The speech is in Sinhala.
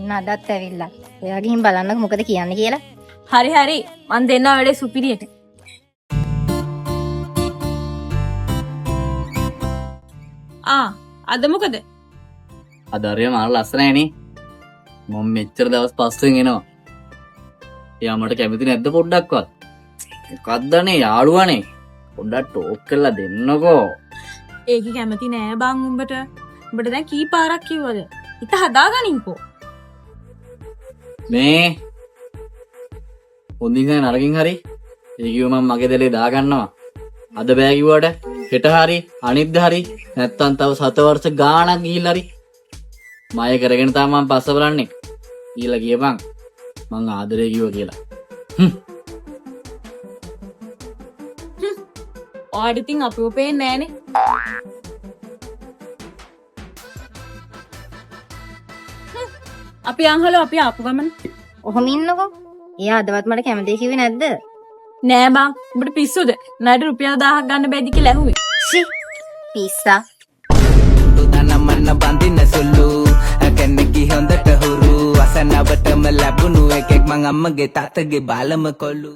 ඔන්න අදත් ඇවිල්ලා. ඔයා ගිහින් බලන්නකො මොකද කියන්නේ කියලා. හරි හරි මං දෙන්නා වැඩේ සුපිරියට. අද මොකද? අද හරියම අර ලස්සනයි නේ. මම මෙච්චර දවස් පස්සෙන් එනවා. එයා මට කැමති නැද්ද පොඩ්ඩක්වත්? මොකක්දනේ යාළුවානේ. පොඩ්ඩක් ටෝක් කරලා දෙන්නකෝ. ඒකි කැමති නෑ බං උඹට. උඹට දැන් කී පාරක් කිව්වද? හිත හදාගනින්කෝ. මේ හොඳින් හරි නරකින් හරි ඒ කිව්ව මම මගේ දෙලේ දාගන්නවා. අද බෑ කිව්වට හෙට හරි අනිද්ද හරි නැත්තම් තව 7 වර්ෂ ගාණක් ගිහිල්ලා හරි මය කරගෙන තමයි මම පස්ස බලන්නේ. ඊළඟ කියපන් මං ආදරේ කිව්වා කියලා. ඔයාට ඉතින් අපිව පේන්නේ නෑනේ. අපි අංහල අපි ආපු ගමන. ඔහොම ඉන්නකෝ. එයා අදවත් මට කැමති කිව්වේ නැද්ද? නෑ බං උඹට පිස්සුද? ණයට රුපියල් 1000ක් ගන්න බැයිද කියලා ඇහුවේ. ෂි පිස්සා. මන්න බඳින්න සුළු කැනෙකි හොඳට හුරු අසනවටම ලැබුණු එකෙක් මං අම්මගේ තාත්තගේ බාලම කොල්ලු